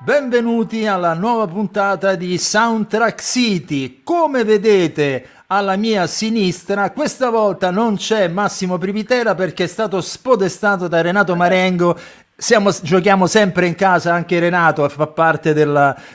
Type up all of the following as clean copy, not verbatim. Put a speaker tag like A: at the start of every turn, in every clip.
A: Benvenuti alla nuova puntata di Soundtrack City. Come vedete alla mia sinistra, questa volta non c'è Massimo Privitera perché è stato spodestato da Renato Marengo. Giochiamo sempre in casa, anche Renato fa parte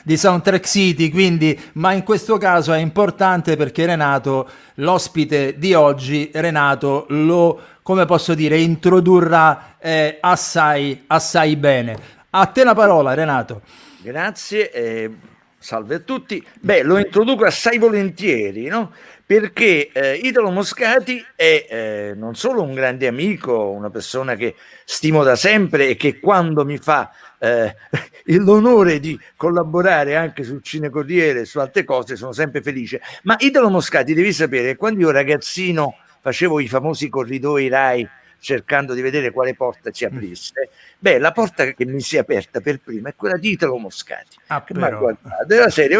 A: di Soundtrack City, quindi, ma in questo caso è importante perché Renato, l'ospite di oggi, Renato lo, come posso dire, introdurrà assai bene. A te la parola, Renato.
B: Grazie, salve a tutti. Beh, lo introduco assai volentieri, no? Perché Italo Moscati è non solo un grande amico, una persona che stimo da sempre e che quando mi fa l'onore di collaborare anche sul Cinecorriere e su altre cose sono sempre felice. Ma Italo Moscati, devi sapere, quando io ragazzino facevo i famosi corridoi Rai cercando di vedere quale porta ci aprisse, beh, la porta che mi si è aperta per prima è quella di Italo Moscati,
A: Ah,
B: che mi ha
A: però.
B: guardato della serie,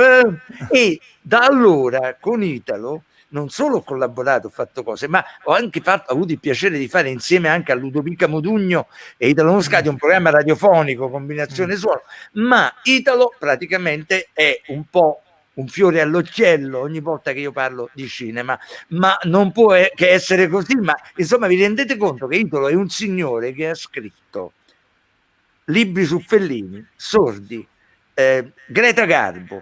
B: e da allora con Italo non solo ho collaborato, ho fatto cose, ma ho anche avuto il piacere di fare insieme anche a Ludovica Modugno e Italo Moscati un programma radiofonico, combinazione suono, ma Italo praticamente è un po' un fiore all'occhiello ogni volta che io parlo di cinema, ma non può che essere così. Ma insomma, vi rendete conto che Italo è un signore che ha scritto libri su Fellini, Sordi, Greta Garbo,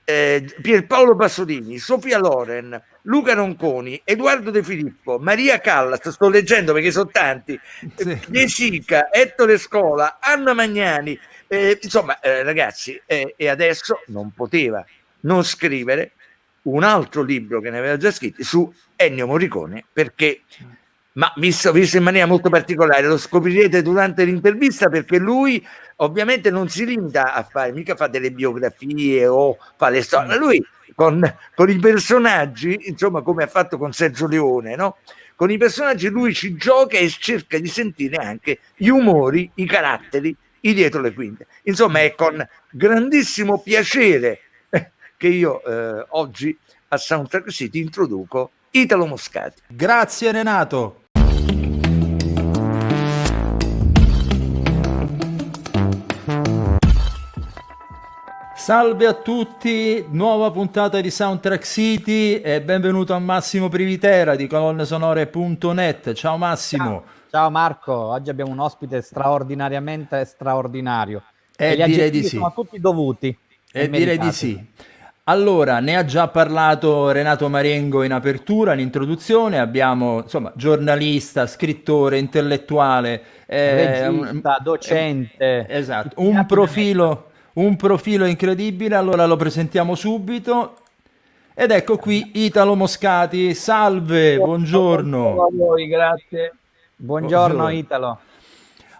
B: Pierpaolo Pasolini, Sofia Loren, Luca Ronconi, Edoardo De Filippo, Maria Callas, sto leggendo perché sono tanti,
A: Sì.
B: De Sica, Ettore Scola, Anna Magnani, insomma, ragazzi, e adesso non poteva non scrivere un altro libro che ne aveva già scritto su Ennio Morricone, perché, ma visto in maniera molto particolare, lo scoprirete durante l'intervista, perché lui ovviamente non si limita a fare, mica fa delle biografie o fa le storie, lui con i personaggi, insomma, come ha fatto con Sergio Leone, no? Con i personaggi lui ci gioca e cerca di sentire anche gli umori, i caratteri, i dietro le quinte. Insomma, è con grandissimo piacere che io oggi a Soundtrack City introduco Italo Moscati.
A: Grazie Renato. Salve a tutti, nuova puntata di Soundtrack City e benvenuto a Massimo Privitera di colonnesonore.net. Ciao Massimo.
C: Ciao Marco, oggi abbiamo un ospite straordinariamente straordinario e gli
A: Direi di
C: aggettivi
A: sì.
C: sono tutti dovuti e
A: Direi di
C: meritati.
A: sì. Allora, ne ha già parlato Renato Marengo in apertura, in introduzione. Abbiamo, insomma, giornalista, scrittore, intellettuale,
C: Regista, docente,
A: esatto,
C: tutti gli atti da mettere.
A: un profilo incredibile. Allora lo presentiamo subito. Ed ecco qui Italo Moscati. Salve,
D: Buongiorno
A: buongiorno.
D: a voi, grazie.
C: Buongiorno
A: Buongiorno.
C: Italo.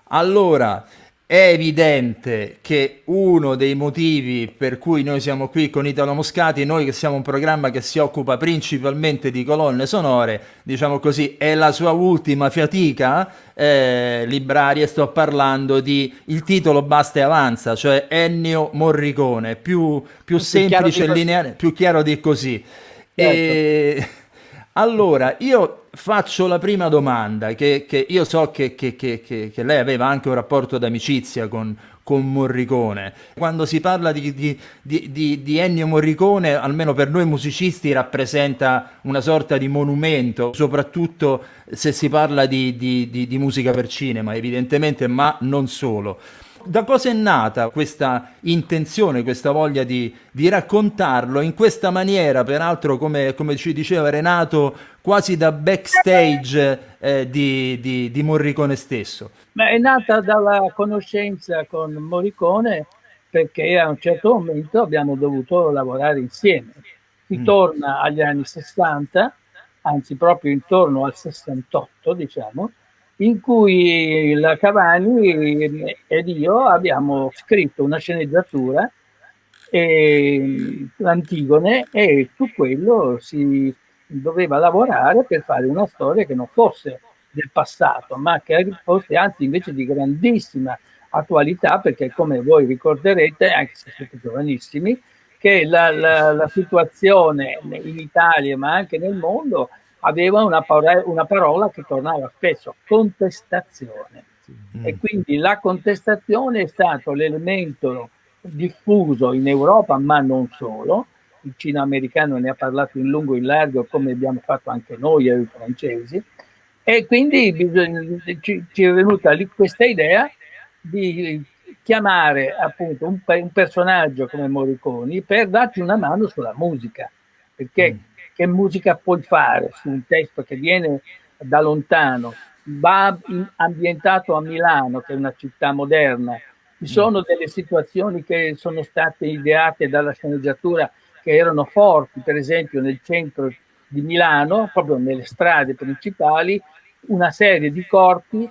A: Allora, è evidente che uno dei motivi per cui noi siamo qui con Italo Moscati, noi che siamo un programma che si occupa principalmente di colonne sonore, diciamo così, è la sua ultima fatica libraria. Sto parlando di il titolo basta e avanza, cioè Ennio Morricone, più
C: Più chiaro
A: semplice
C: di
A: e
C: così.
A: lineare, più chiaro di così.
D: Certo.
A: E allora, io faccio la prima domanda, che io so che lei aveva anche un rapporto d'amicizia con Morricone. Quando si parla di Ennio Morricone, almeno per noi musicisti, rappresenta una sorta di monumento, soprattutto se si parla di musica per cinema, evidentemente, ma non solo. Da cosa è nata questa intenzione, questa voglia di raccontarlo in questa maniera, peraltro come ci diceva Renato, quasi da backstage di Morricone stesso?
D: Ma è nata dalla conoscenza con Morricone perché a un certo momento abbiamo dovuto lavorare insieme. Si torna agli anni 60, anzi proprio intorno al 68, diciamo, in cui la Cavani ed io abbiamo scritto una sceneggiatura, Antigone, e su quello si doveva lavorare per fare una storia che non fosse del passato, ma che fosse anzi invece di grandissima attualità, perché come voi ricorderete, anche se siete giovanissimi, che la situazione in Italia, ma anche nel mondo, aveva una parola che tornava spesso: contestazione. E quindi la contestazione è stato l'elemento diffuso in Europa, ma non solo. Il cinema americano ne ha parlato in lungo e in largo, come abbiamo fatto anche noi e i francesi, e quindi ci è venuta lì questa idea di chiamare appunto un personaggio come Morricone per darci una mano sulla musica, perché che musica puoi fare su un testo che viene da lontano, ambientato a Milano, che è una città moderna. Ci sono delle situazioni che sono state ideate dalla sceneggiatura che erano forti, per esempio nel centro di Milano, proprio nelle strade principali, una serie di corpi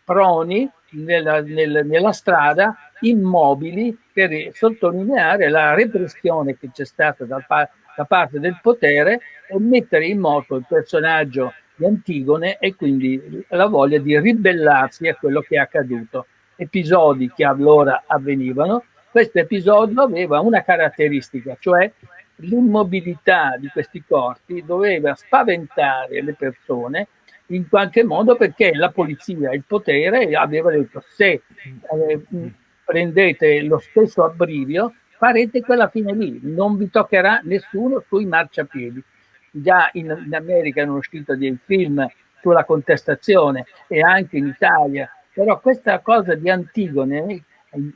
D: proni nella strada, immobili, per sottolineare la repressione che c'è stata da parte del potere e mettere in moto il personaggio di Antigone e quindi la voglia di ribellarsi a quello che è accaduto. Episodi che allora avvenivano. Questo episodio aveva una caratteristica, cioè l'immobilità di questi corpi doveva spaventare le persone in qualche modo, perché la polizia, il potere aveva detto: se prendete lo stesso abbrivio farete quella fine lì, non vi toccherà nessuno sui marciapiedi. Già in America erano usciti dei film sulla contestazione e anche in Italia, però questa cosa di Antigone,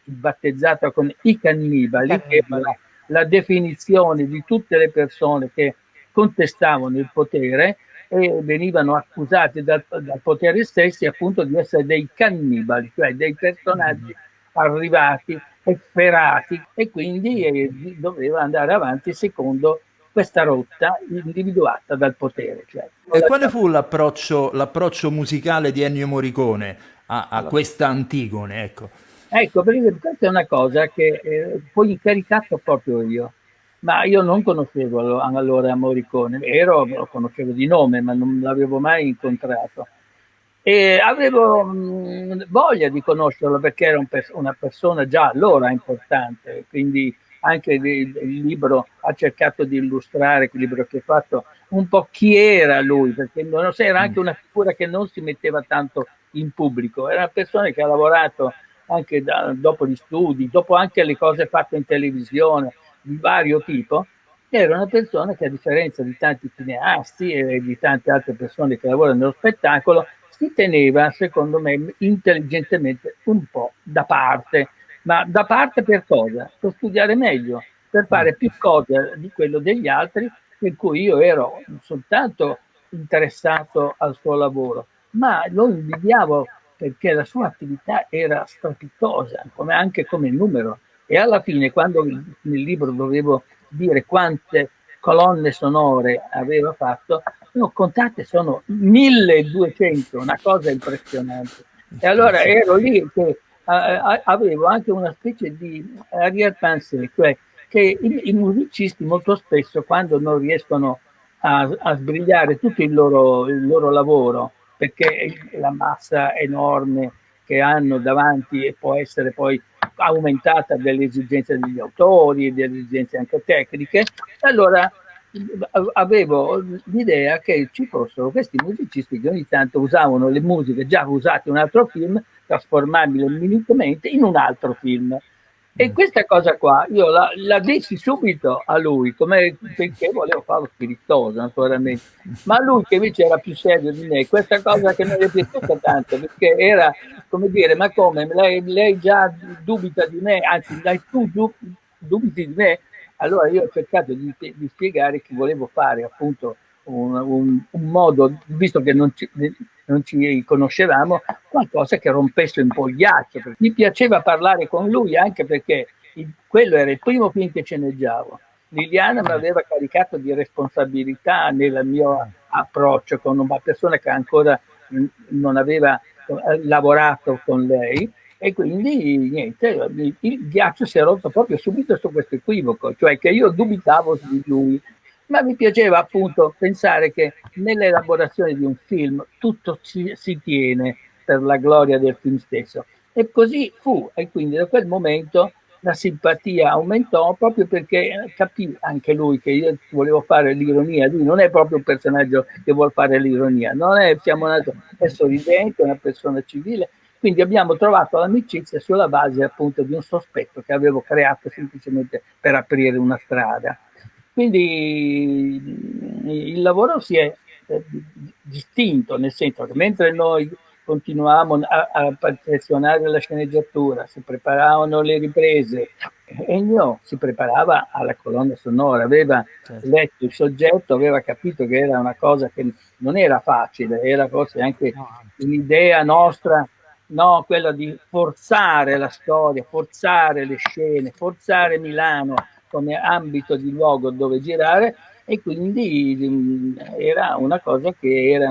D: battezzata con i cannibali, che era la definizione di tutte le persone che contestavano il potere e venivano accusati dal potere stessi appunto di essere dei cannibali, cioè dei personaggi arrivati, efferati, e quindi doveva andare avanti secondo questa rotta individuata dal potere. Cioè.
A: E quale fu l'approccio musicale di Ennio Morricone a questa Antigone?
D: Ecco, perché questa è una cosa che poi incaricato proprio io. Ma io non conoscevo allora Morricone, lo conoscevo di nome, ma non l'avevo mai incontrato. E avevo voglia di conoscerlo perché era una persona già allora importante, quindi anche il libro ha cercato di illustrare, il libro che ho fatto, un po' chi era lui, perché non so, era anche una figura che non si metteva tanto in pubblico, era una persona che ha lavorato anche dopo gli studi, dopo anche le cose fatte in televisione di vario tipo. Era una persona che, a differenza di tanti cineasti e di tante altre persone che lavorano nello spettacolo, si teneva, secondo me, intelligentemente un po' da parte. Ma da parte per cosa? Per studiare meglio, per fare più cose di quello degli altri, per cui io ero soltanto interessato al suo lavoro, ma lo invidiavo perché la sua attività era strepitosa, anche come numero. E alla fine, quando nel libro dovevo dire quante colonne sonore aveva fatto, no, contate, sono 1200, una cosa impressionante. E allora ero lì che avevo anche una specie di arrière-pensée, cioè che i musicisti molto spesso, quando non riescono a sbrigliare tutto il loro lavoro, perché la massa enorme che hanno davanti può essere poi aumentata dalle esigenze degli autori e delle esigenze anche tecniche, allora avevo l'idea che ci fossero questi musicisti che ogni tanto usavano le musiche già usate in un altro film, trasformabile minutamente in un altro film. E questa cosa qua io la dessi subito a lui, perché volevo farlo spiritoso naturalmente, ma lui che invece era più serio di me, questa cosa che non gli è piaciuta tanto, perché era come dire: ma come, lei già dubita di me, anzi tu dubiti di me? Allora io ho cercato di spiegare che volevo fare appunto un modo, visto che non ci conoscevamo, qualcosa che rompesse un po' il ghiaccio. Mi piaceva parlare con lui anche perché quello era il primo film che sceneggiavo. Liliana mi aveva caricato di responsabilità nel mio approccio con una persona che ancora non aveva lavorato con lei, e quindi niente, il ghiaccio si è rotto proprio subito su questo equivoco, cioè che io dubitavo di lui, ma mi piaceva appunto pensare che nell'elaborazione di un film tutto si tiene per la gloria del film stesso. E così fu, e quindi da quel momento la simpatia aumentò, proprio perché capì anche lui che io volevo fare l'ironia. Lui non è proprio un personaggio che vuol fare l'ironia, non è, è sorridente, è una persona civile, Quindi abbiamo trovato l'amicizia sulla base appunto di un sospetto che avevo creato semplicemente per aprire una strada. Quindi il lavoro si è distinto, nel senso che mentre noi continuavamo a perfezionare la sceneggiatura, si preparavano le riprese, Ennio si preparava alla colonna sonora, aveva letto il soggetto, aveva capito che era una cosa che non era facile, era forse anche un'idea nostra, no, quella di forzare la storia, forzare le scene, forzare Milano come ambito di luogo dove girare, e quindi era una cosa che era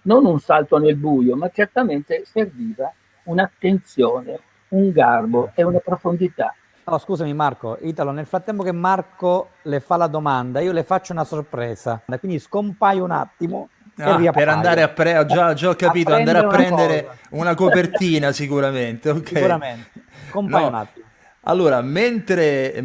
D: non un salto nel buio, ma certamente serviva un'attenzione, un garbo e una profondità.
C: No, scusami Marco, Italo, nel frattempo che Marco le fa la domanda, io le faccio una sorpresa, quindi scompaio un attimo e riappaio.
A: Per andare già ho capito, andare a prendere una copertina sicuramente. Okay.
C: Sicuramente, scompaio un attimo.
A: Allora, mentre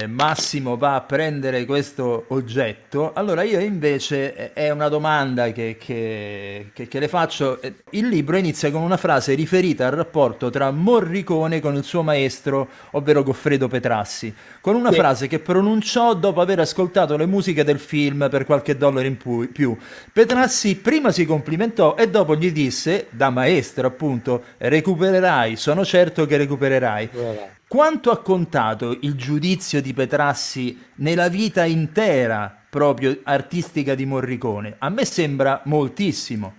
A: Massimo va a prendere questo oggetto, allora io invece è una domanda che le faccio. Il libro inizia con una frase riferita al rapporto tra Morricone con il suo maestro, ovvero Goffredo Petrassi, con una frase che pronunciò dopo aver ascoltato le musiche del film per qualche dollaro in più. Petrassi prima si complimentò e dopo gli disse, da maestro appunto, recupererai, sono certo che recupererai. Quanto ha contato il giudizio di Petrassi nella vita intera proprio artistica di Morricone? A me sembra moltissimo.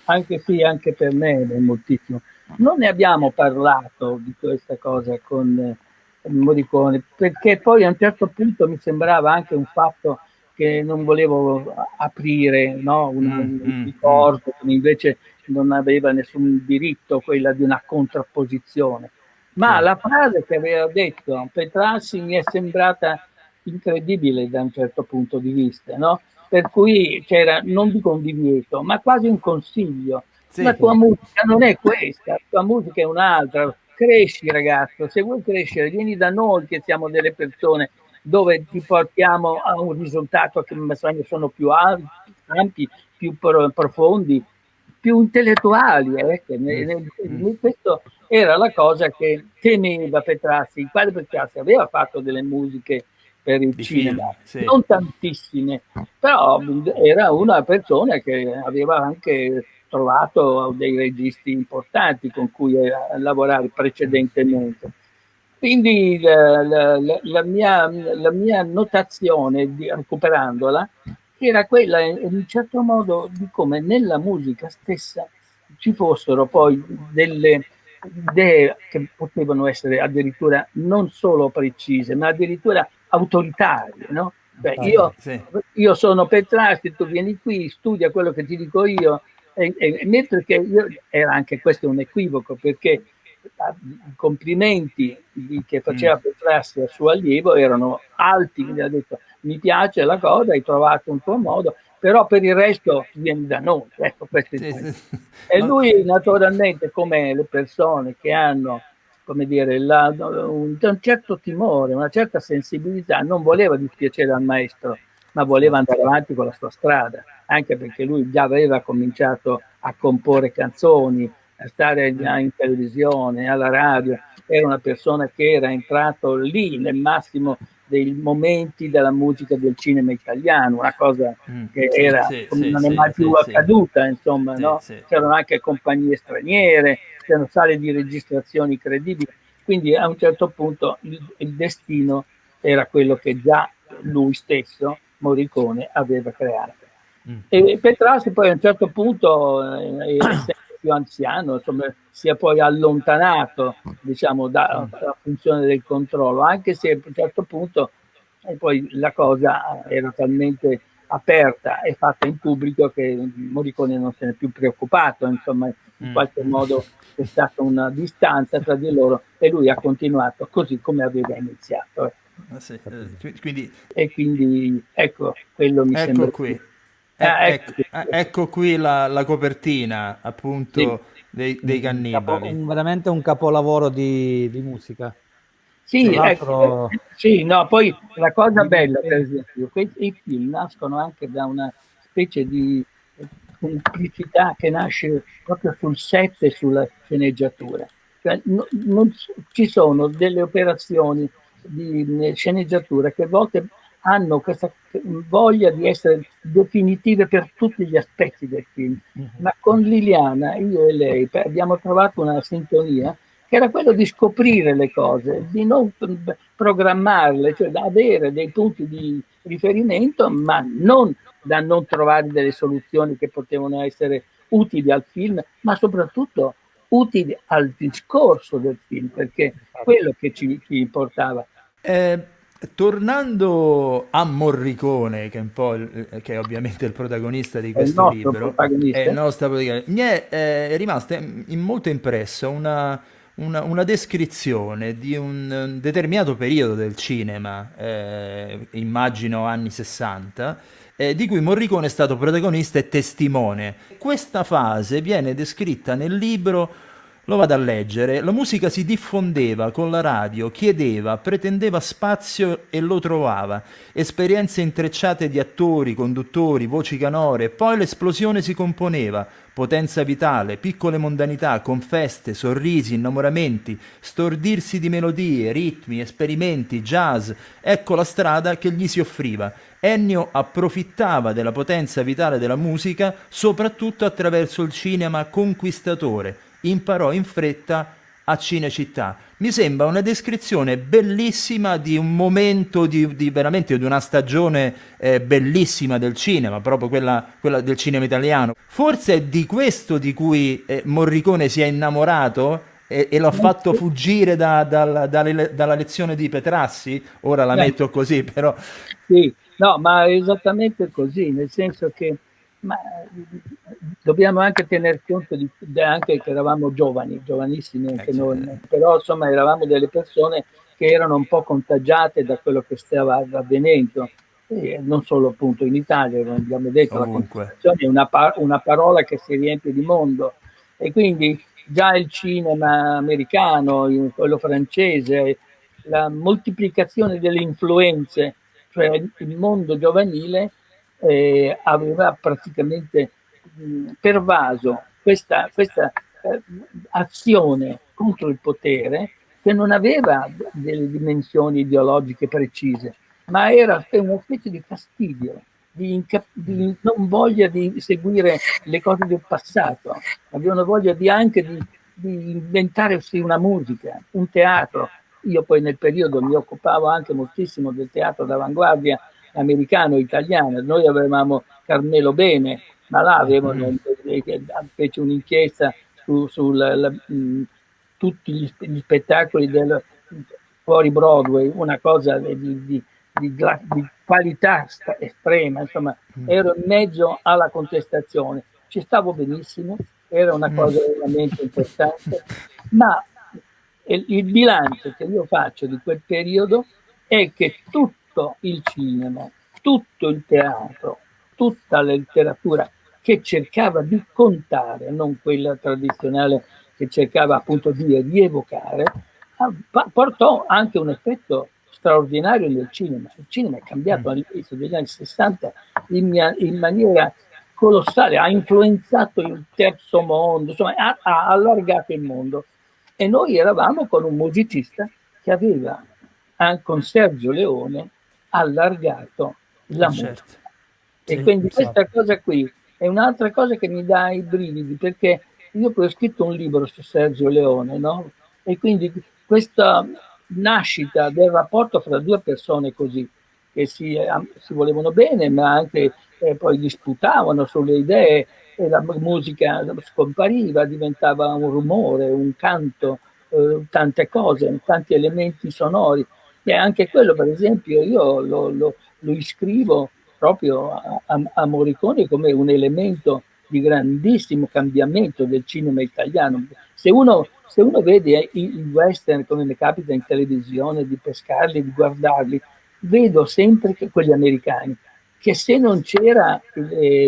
D: Anche sì, anche per me è moltissimo. Non ne abbiamo parlato di questa cosa con Morricone, perché poi a un certo punto mi sembrava anche un fatto che non volevo aprire, no? Un ricordo che invece non aveva nessun diritto, quella di una contrapposizione. Ma la frase che aveva detto Petrassi mi è sembrata incredibile da un certo punto di vista, no? Per cui c'era, non dico un divieto, ma quasi un consiglio.
A: Sì.
D: La tua musica non è questa, la tua musica è un'altra. Cresci ragazzo, se vuoi crescere vieni da noi che siamo delle persone dove ti portiamo a un risultato che sono più ampi, più profondi, più intellettuali. Questo era la cosa che temeva Petrassi. Il padre Petrassi aveva fatto delle musiche per il cinema, non tantissime, però era una persona che aveva anche trovato dei registi importanti con cui lavorare precedentemente. Quindi la mia notazione, recuperandola, era quella in un certo modo di come nella musica stessa ci fossero poi delle idee che potevano essere addirittura non solo precise, ma addirittura autoritarie, no? Beh, io sono Petrassi, tu vieni qui, studia quello che ti dico io, mentre che era anche questo un equivoco, perché i complimenti che faceva Petrassi al suo allievo erano alti, gli ha detto mi piace la cosa, hai trovato un tuo modo, però per il resto vieni da noi. Ecco, e lui naturalmente, come le persone che hanno, come dire, un certo timore, una certa sensibilità, non voleva dispiacere al maestro, ma voleva andare avanti con la sua strada, anche perché lui già aveva cominciato a comporre canzoni, a stare in televisione, alla radio, era una persona che era entrato lì nel massimo dei momenti della musica del cinema italiano, una cosa che non è mai più accaduta, insomma, no? C'erano anche compagnie straniere, c'erano sale di registrazioni credibili, quindi a un certo punto il destino era quello che già lui stesso, Morricone, aveva creato. E Petrassi poi a un certo punto più anziano, insomma, si è poi allontanato, diciamo, dalla funzione del controllo, anche se a un certo punto poi la cosa era talmente aperta e fatta in pubblico che Morricone non se ne è più preoccupato, insomma, in qualche modo c'è stata una distanza tra di loro e lui ha continuato così come aveva iniziato. E quindi ecco, quello mi sembra
A: qui. Ecco qui la copertina appunto dei Cannibali.
C: Veramente un capolavoro di musica.
D: Sì, sì, no, poi la cosa bella, per esempio, i film nascono anche da una specie di complicità che nasce proprio sul set e sulla sceneggiatura. Cioè, non ci sono delle operazioni di sceneggiatura che a volte hanno questa voglia di essere definitive per tutti gli aspetti del film. Ma con Liliana, io e lei, abbiamo trovato una sintonia che era quello di scoprire le cose, di non programmarle, cioè da avere dei punti di riferimento, ma non da non trovare delle soluzioni che potevano essere utili al film, ma soprattutto utili al discorso del film, perché quello che ci importava.
A: Tornando a Morricone, che è un po' che è ovviamente il protagonista di
D: È il
A: questo
D: nostro
A: libro, è il
D: protagonista.
A: nostro protagonista, mi è rimasta molto impressa una descrizione di un determinato periodo del cinema, immagino anni 60, di cui Morricone è stato protagonista e testimone. Questa fase viene descritta nel libro. Lo vado a leggere. La musica si diffondeva con la radio, chiedeva, pretendeva spazio e lo trovava. Esperienze intrecciate di attori, conduttori, voci canore. Poi l'esplosione si componeva. Potenza vitale, piccole mondanità, confeste, sorrisi, innamoramenti, stordirsi di melodie, ritmi, esperimenti, jazz. Ecco la strada che gli si offriva. Ennio approfittava della potenza vitale della musica soprattutto attraverso il cinema conquistatore. Imparò in fretta a Cinecittà. Mi sembra una descrizione bellissima di un momento di veramente di una stagione bellissima del cinema, proprio quella del cinema italiano. Forse è di questo di cui Morricone si è innamorato e l'ha fatto fuggire dalla lezione di Petrassi. Ora la metto così, però.
D: Sì, no, ma è esattamente così, nel senso che ma, dobbiamo anche tener conto anche che eravamo giovani, giovanissimi anche noi, però insomma eravamo delle persone che erano un po' contagiate da quello che stava avvenendo, e non solo appunto in Italia, come abbiamo detto, la contestazione è una parola che si riempie di mondo, e quindi già il cinema americano, quello francese, la moltiplicazizione delle influenze, cioè il mondo giovanile aveva praticamente pervaso questa azione contro il potere che non aveva delle dimensioni ideologiche precise, ma era una specie di fastidio, di non voglia di seguire le cose del passato, avevano voglia anche di inventarsi una musica, un teatro. Io poi nel periodo mi occupavo anche moltissimo del teatro d'avanguardia americano e italiano. Noi avevamo Carmelo Bene, ma là avevano, fece un'inchiesta su tutti gli spettacoli fuori Broadway, una cosa di qualità estrema, insomma, ero in mezzo alla contestazione, ci stavo benissimo, era una cosa veramente importante, ma il bilancio che io faccio di quel periodo è che tutto il cinema, tutto il teatro, tutta la letteratura che cercava di contare, non quella tradizionale che cercava appunto di rievocare, portò anche un effetto straordinario nel cinema. Il cinema è cambiato all'inizio degli anni 60 in maniera colossale, ha influenzato il terzo mondo, insomma ha allargato il mondo. E noi eravamo con un musicista che aveva con Sergio Leone allargato la musica. E quindi questa cosa qui è un'altra cosa che mi dà i brividi, perché io poi ho scritto un libro su Sergio Leone, no? E quindi questa nascita del rapporto fra due persone così, che si volevano bene, ma anche poi disputavano sulle idee, e la musica scompariva, diventava un rumore, un canto, tante cose, tanti elementi sonori. E anche quello, per esempio, io lo iscrivo proprio a Morricone come un elemento di grandissimo cambiamento del cinema italiano. Se uno vede i western, come mi capita in televisione, di pescarli, di guardarli, vedo sempre che quelli americani, che se non c'era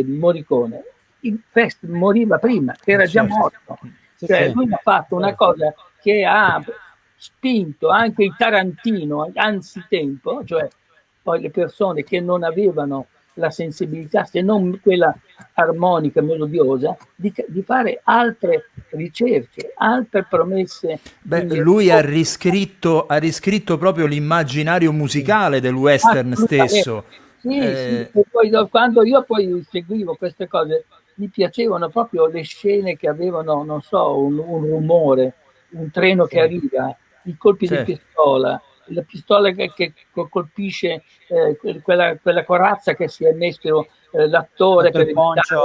D: Morricone, il Fest moriva prima, era già morto. Cioè, lui ha fatto una cosa che ha spinto anche il Tarantino anzitempo, cioè poi le persone che non avevano la sensibilità, se non quella armonica, melodiosa, di fare altre ricerche, altre promesse.
A: Beh, lui ha riscritto proprio l'immaginario musicale del western
D: Assolutamente.
A: stesso.
D: Sì, sì,
A: Eh,
D: e poi quando io poi seguivo queste cose, mi piacevano proprio le scene che avevano, non so, un rumore, un treno che
A: sì,
D: arriva, i colpi di
A: certo,
D: pistola, la pistola che colpisce quella corazza che si è messo l'attore
C: sotto
D: per
C: il
D: evitare
C: poncio.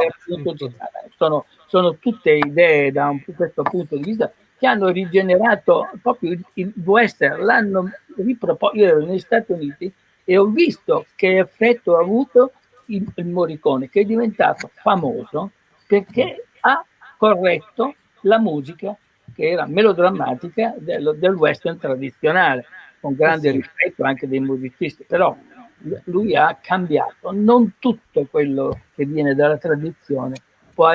D: appunto, sono tutte idee da questo punto di vista che hanno rigenerato proprio il western, l'hanno riproposto. Io ero negli Stati Uniti e ho visto che effetto ha avuto il Morricone, che è diventato famoso perché ha corretto la musica che era melodrammatica del western tradizionale, con grande
C: Sì.
D: rispetto anche dei musicisti, però lui ha cambiato. Non tutto quello che viene dalla tradizione può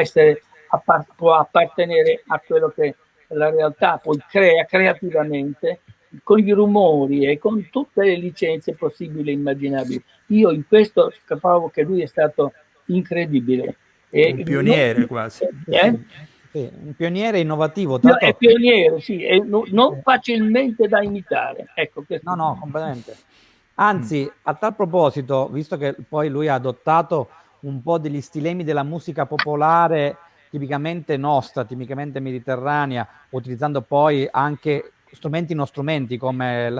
D: appartenere a quello che la realtà poi crea creativamente con i rumori e con tutte le licenze possibili e immaginabili. Io in questo trovo che lui è stato incredibile.
A: un pioniere quasi.
C: Sì, sì. Sì, un pioniere innovativo, tra
D: È
C: l'altro.
D: pioniere, sì, è non facilmente da imitare. Ecco, questo
C: No,
D: sì.
C: no, completamente. Anzi, a tal proposito, visto che poi lui ha adottato un po' degli stilemi della musica popolare tipicamente nostra, tipicamente mediterranea, utilizzando poi anche strumenti non strumenti come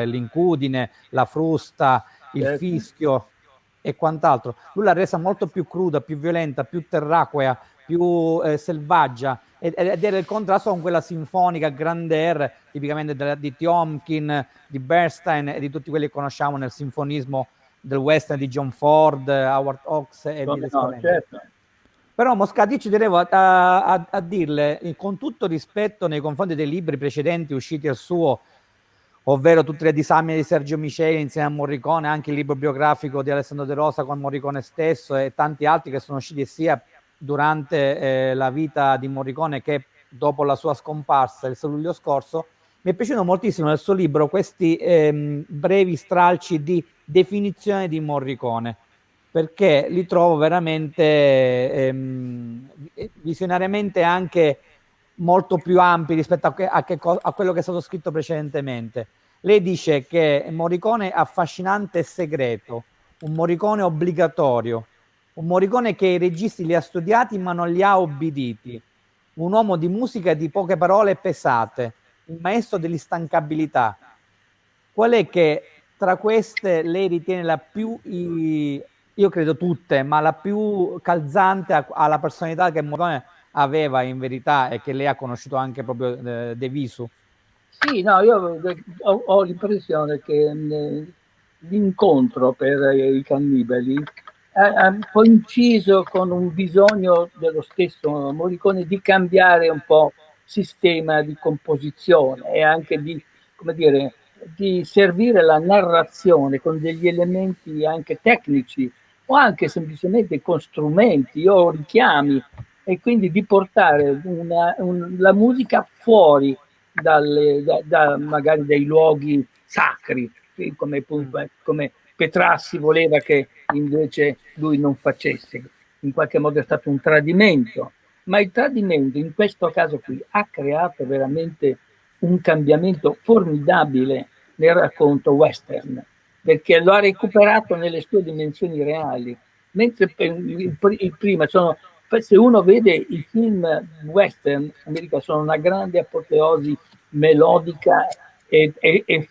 C: l'incudine, la frusta, il
D: Certo.
C: fischio e quant'altro. Lui l'ha resa molto più cruda, più violenta, più terracquea, più selvaggia ed era il contrasto con quella sinfonica grande R, tipicamente di Tiomkin, di Bernstein e di tutti quelli che conosciamo nel sinfonismo del western di John Ford, Howard Hawks e via
D: Come no,
C: discorrendo.
D: certo.
C: Però Moscati ci tenevo a dirle, con tutto rispetto nei confronti dei libri precedenti usciti al suo, ovvero tutte le disamine di Sergio Miceli insieme a Morricone, anche il libro biografico di Alessandro De Rosa con Morricone stesso e tanti altri che sono usciti sia durante la vita di Morricone che dopo la sua scomparsa il 6 luglio scorso. Mi è piaciuto moltissimo nel suo libro questi brevi stralci di definizione di Morricone, perché li trovo veramente visionariamente anche molto più ampi rispetto a quello che è stato scritto precedentemente. Lei dice che Morricone è affascinante e segreto, un Morricone obbligatorio, un Morricone che i registi li ha studiati ma non li ha obbediti, un uomo di musica di poche parole pesate, un maestro dell'instancabilità. Qual è che tra queste lei ritiene la più, io credo tutte, ma la più calzante alla personalità che Morricone aveva in verità e che lei ha conosciuto anche proprio De Visu?
D: Sì, no, io ho l'impressione che l'incontro per i cannibali ha coinciso con un bisogno dello stesso Morricone di cambiare un po' sistema di composizione e anche di, come dire, di servire la narrazione con degli elementi anche tecnici o anche semplicemente con strumenti o richiami e quindi di portare la musica fuori magari dai luoghi sacri, come Petrassi voleva che invece lui non facesse. In qualche modo è stato un tradimento, ma il tradimento in questo caso qui ha creato veramente un cambiamento formidabile nel racconto western, perché lo ha recuperato nelle sue dimensioni reali, mentre prima se uno vede i film western in America sono una grande apoteosi melodica e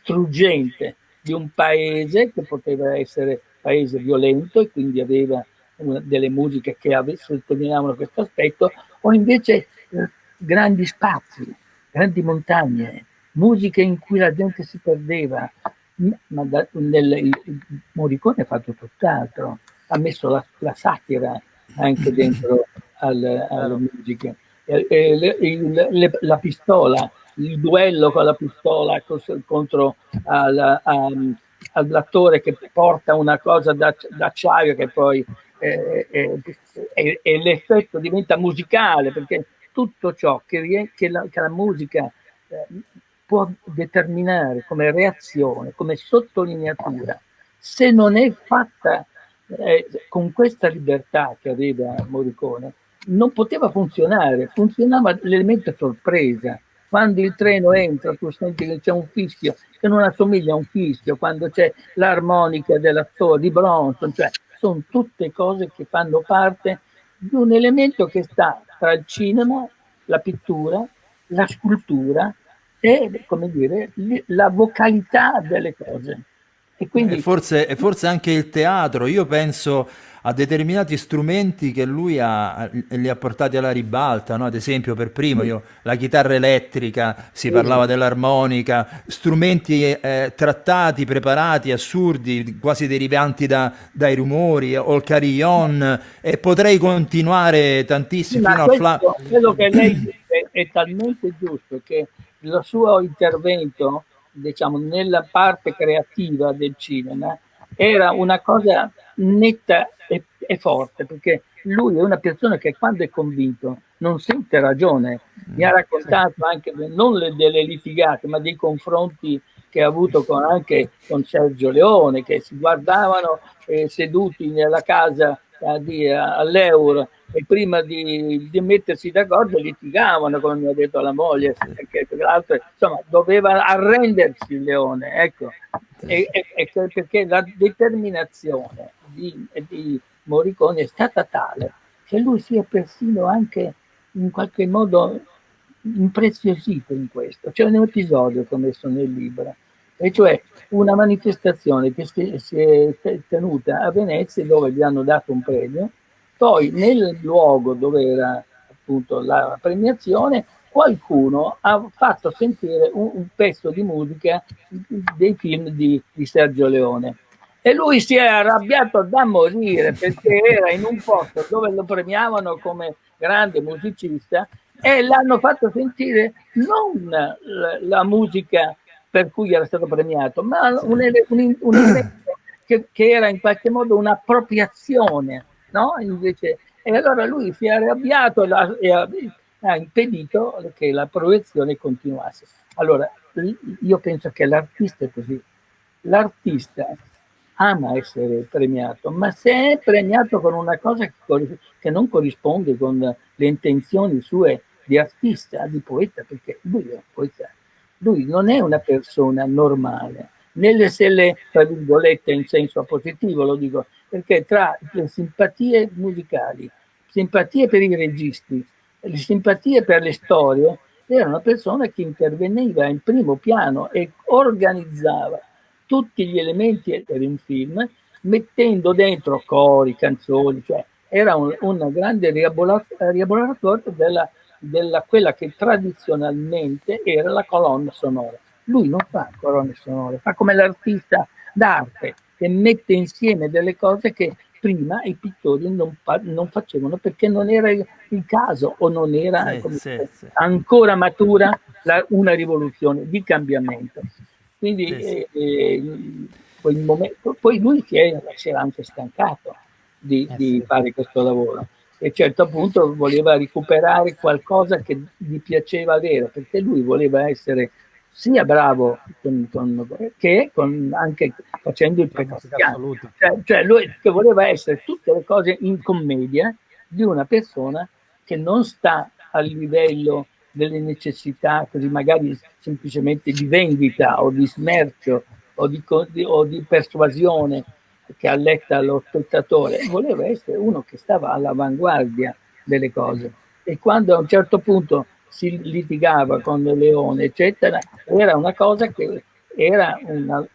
D: struggente di un paese che poteva essere paese violento e quindi aveva delle musiche che sottolineavano questo aspetto, o invece grandi spazi, grandi montagne, musiche in cui la gente si perdeva. Ma il Morricone ha fatto tutt'altro, ha messo la satira anche dentro alle
C: Vero?
D: musiche. La pistola, il duello con la pistola contro all'attore che porta una cosa d'acciaio che poi l'effetto diventa musicale perché tutto ciò che la musica eh, può determinare come reazione, come sottolineatura, se non è fatta con questa libertà che aveva Morricone, non poteva funzionare, funzionava l'elemento sorpresa. Quando il treno entra, tu senti che c'è un fischio che non assomiglia a un fischio, quando c'è l'armonica dell'attore di Bronson, cioè sono tutte cose che fanno parte di un elemento che sta tra il cinema, la pittura, la scultura e, come dire, la vocalità delle cose. E quindi
A: E forse anche il teatro. Io penso a determinati strumenti che lui li ha portati alla ribalta, no? Ad esempio, per primo, la chitarra elettrica, si parlava dell'armonica, strumenti trattati, preparati, assurdi, quasi derivanti dai rumori, o il carillon, e potrei continuare tantissimo
D: ma
A: fino al
D: quello che lei dice è talmente giusto che il suo intervento, diciamo, nella parte creativa del cinema era una cosa netta e forte, perché lui è una persona che quando è convinto non sente ragione. Mi ha raccontato anche non delle litigate, ma dei confronti che ha avuto anche con Sergio Leone, che si guardavano seduti nella casa all'Euro e prima di mettersi d'accordo litigavano, come mi ha detto la moglie, perché l'altro insomma doveva arrendersi il Leone, ecco. Perché la determinazione di Morricone è stata tale che lui sia persino anche in qualche modo impreziosito in questo. C'è un episodio che ho messo nel libro, e cioè una manifestazione che si è tenuta a Venezia dove gli hanno dato un premio, poi nel luogo dove era appunto la premiazione qualcuno ha fatto sentire un pezzo di musica dei film di Sergio Leone. E lui si è arrabbiato da morire perché era in un posto dove lo premiavano come grande musicista e l'hanno fatto sentire non la musica per cui era stato premiato, ma un elemento che era in qualche modo un'appropriazione, no? Invece, e allora lui si è arrabbiato e ha impedito che la proiezione continuasse. Allora, io penso che l'artista è così. L'artista ama essere premiato, ma se è premiato con una cosa che non corrisponde con le intenzioni sue di artista, di poeta, perché lui è un poeta, lui non è una persona normale, nelle selle, tra virgolette, in senso positivo lo dico, perché tra le simpatie musicali, simpatie per i registi, le simpatie per le storie, era una persona che interveniva in primo piano e organizzava tutti gli elementi per un film, mettendo dentro cori, canzoni, cioè era un grande rielaboratore della quella che tradizionalmente era la colonna sonora. Lui non fa colonne sonore, fa come l'artista d'arte che mette insieme delle cose che prima i pittori non facevano perché non era il caso o non era ancora matura una rivoluzione di cambiamento. Quindi poi lui si era anche stancato di fare questo lavoro e a un certo punto voleva recuperare qualcosa che gli piaceva avere, perché lui voleva essere sia bravo che anche facendo il preghistiano. Cioè lui che voleva essere tutte le cose in commedia di una persona che non sta al livello delle necessità così magari semplicemente di vendita o di smercio o di persuasione che alletta lo spettatore, voleva essere uno che stava all'avanguardia delle cose. E quando a un certo punto si litigava con Leone, eccetera, era una cosa che era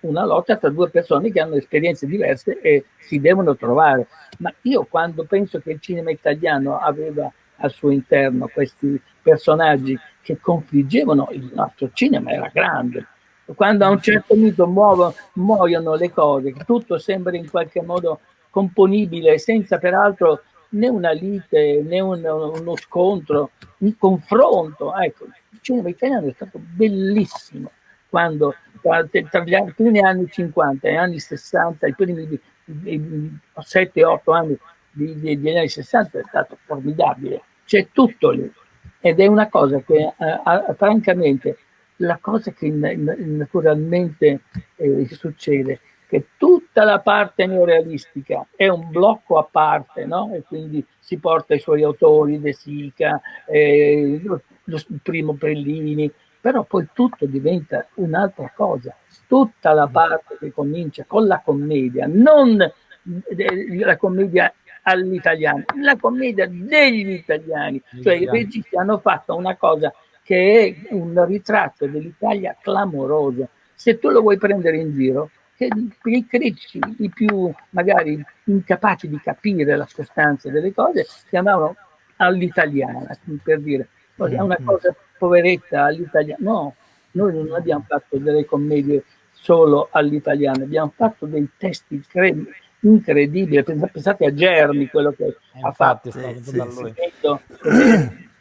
D: una lotta tra due persone che hanno esperienze diverse e si devono trovare. Ma io quando penso che il cinema italiano aveva al suo interno questi personaggi che confliggevano, il nostro cinema era grande. Quando a un certo punto muoiono le cose, tutto sembra in qualche modo componibile senza peraltro né una lite né uno scontro, un confronto. Ecco, il cinema italiano è stato bellissimo quando tra gli primi anni 50 e gli anni 60, i primi 7-8 anni degli anni 60 è stato formidabile, c'è tutto lì ed è una cosa che francamente la cosa che naturalmente succede che tutta la parte neorealistica è un blocco a parte, no? E quindi si porta i suoi autori, De Sica, lo primo Prellini, però poi tutto diventa un'altra cosa. Tutta la parte che comincia con la commedia, non la commedia all'italiana, la commedia degli italiani, cioè i registi hanno fatto una cosa che è un ritratto dell'Italia clamoroso. Se tu lo vuoi prendere in giro, che i critici, i più magari incapaci di capire la sostanza delle cose, chiamavano all'italiana, per dire, è una cosa poveretta all'italiana. No, noi non abbiamo fatto delle commedie solo all'italiana, abbiamo fatto dei testi incredibili. Pensate a Germi, quello che ha fatto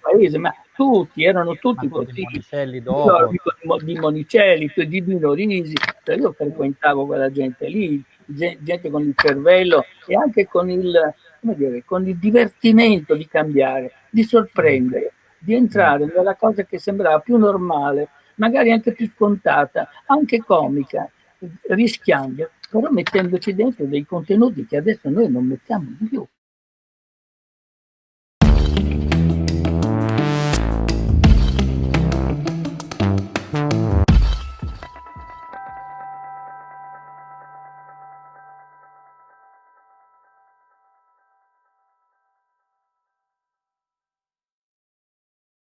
D: paese, ma tutti erano tutti così. Di Monicelli, di Dino Risi, cioè io frequentavo quella gente lì, gente con il cervello e anche con il, come dire, con il divertimento di cambiare, di sorprendere, di entrare nella cosa che sembrava più normale, magari anche più scontata, anche comica, rischiando, però mettendoci dentro dei contenuti che adesso noi non mettiamo più.